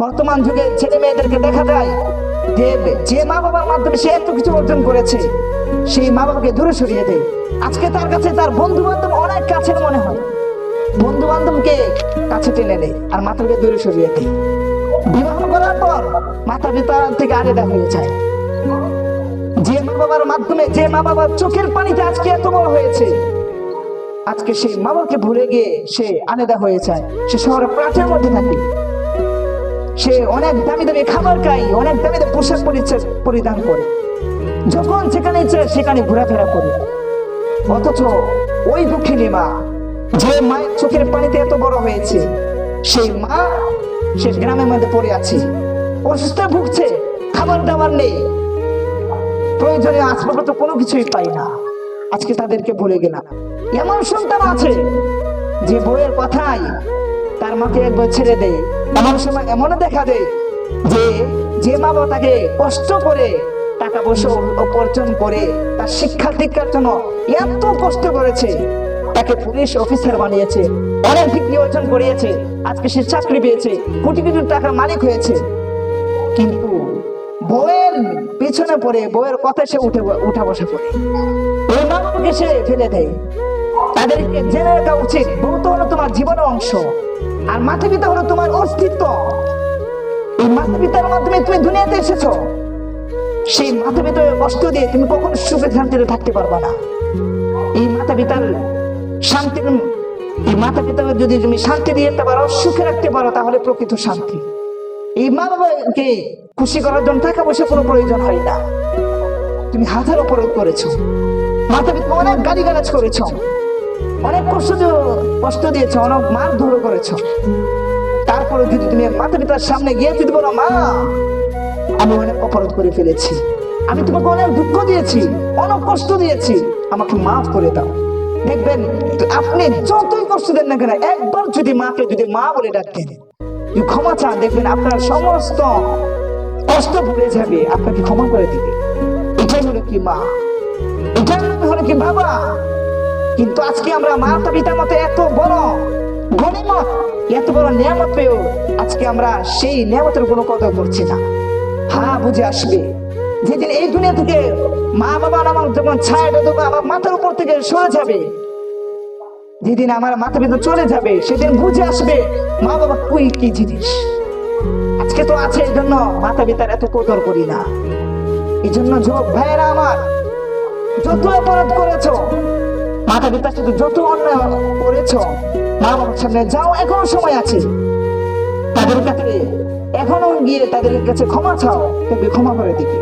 বর্তমান যুগে ছেলে মেয়েদেরকে দেখা যায় যে যে মা বাবার মাধ্যমে সে এত কিছু অর্জন করেছে, সেই মা বাবাকে দূরে সরিয়ে দেয়। আজকে তার কাছে তার বন্ধু বান্ধব অনেক কাছের মনে হয়, বন্ধু বান্ধবকে কাছে টেনে নেয় আর মাতাকে দূরে সরিয়ে দেয়। বিবাহ করার পর মাতা পিতা থেকে আলাদা হয়ে যায়। যে মা বাবার মাধ্যমে, যে মা বাবার চোখের পানিতে আজকে এত বড় হয়েছে, আজকে সেই মা বাবাকে ভুলে গিয়ে সে আলাদা হয়ে যায়। সে শহরে প্রাচীর মধ্যে থাকে, সে অনেক দামি দামি খাবার খায়, অনেক দামি দামি পোশাক পরিধান করে, যখন যেখানে ইচ্ছে সেখানে ঘোরাফেরা করে। অথচ ওই দুঃখিনী মা, যে মায়ের চোখের পানিতে এত বড় হয়েছে, সেই মা সে গ্রামের মধ্যে পড়ে আছে, অসুস্থ ভুগছে, খাবার দাবার নেই, প্রয়োজনীয় আসবাবপত্র কোনো কিছুই পাই না। আজকে তাদেরকে ভুলে গেলাম। এমন সন্তান আছে যে বইয়ের কথাই তার মাকে একবার ছেড়ে দেয়। এমন সময় এমন দেখা দেয় যে যে মা বাবা তাকে কষ্ট করে টাকা পয়সা উপার্জন করে তার শিক্ষা দীক্ষার জন্য এত কষ্ট করেছে, তাকে পুলিশ অফিসার বানিয়েছে, অনেক ডিগ্রি অর্জন করিয়েছে, আজকে সে চাকরি পেয়েছে, কোটি কোটি টাকার মালিক হয়েছে, কিন্তু বউয়ের পিছনে পড়ে, বউয়ের কথা সে উঠা বসে পড়ে, ওই মা বাবাকে সে ফেলে দেয়। তাদেরকে জেনে রাখা উচিত, বউ তো হলো তোমার জীবনের অংশ, আর মাতা পিতা হলো তোমার অস্তিত্ব। এই মাতা পিতার মাধ্যমে তুমি দুনিয়াতে এসেছো, সেই মাতা পিতার কষ্ট দিয়ে তুমি কখনো সুখে শান্তিতে থাকতে পারবা না। এই মাতা পিতার শান্তির, এই মাতা পিতাকে যদি তুমি শান্তি দিয়ে যেতে পারো, সুখে রাখতে পারো, তাহলে প্রকৃত শান্তি। এই মা বাবাকে খুশি করার জন্য টাকা পয়সা কোনো প্রয়োজন হয় না। তুমি হাজার অপরাধ করেছো, মাতা পিতা অনেক গালিগালাজ করেছো, অনেক কষ্ট দিয়েছো, অনেক মারধর করেছো, তারপরে যদি তুমি মাতা পিতার সামনে গিয়ে যদি বলো, মা আমি অনেক অপরাধ করে ফেলেছি, আমি তোমাকে অনেক দুঃখ দিয়েছি, অনেক কষ্ট দিয়েছি, আমাকে মাফ করে দাও, দেখবেন আপনি যতই কষ্ট দেন না কেন, একবার যদি মাকে যদি মা বলে ডাকতেন, ক্ষমা চান, দেখবেন আপনার সমস্ত কষ্ট ভুলে যাবে, আপনাকে ক্ষমা করে দিবে। এটাই হলো কি মা, এটাই হলো কি বাবা। কিন্তু আজকে আমরা মাতা পিতার মতো এত বড় গনিমত, এত বড় নিয়ামত পেয়েও আজকে আমরা সেই নিয়ামতের কোনো কদর করছি না। হ্যাঁ, বুঝে আসবে যেদিন এই দুনিয়া থেকে মা বাবা আমার যখন ছায়াটা দেবো আমার মাথার উপর থেকে সরে যাবে, যেদিন আমার মাথা পিতা চলে যাবে, সেদিন বুঝে আসবে মা বাবা কি জিনিস। আজকে তো আছে, এই জন্য মাতা পিতার এত কদর করি না। এই জন্য যুবক ভাইয়েরা আমার, যত অপরাধ করেছো, মাতা পিতার সাথে যত অন্যায় করেছো, মা বাবার সামনে যাও, এখনো সময় আছে, তাদের কাছে এখনো গিয়ে তাদের কাছে ক্ষমা চাও, তবে ক্ষমা করে দিবে।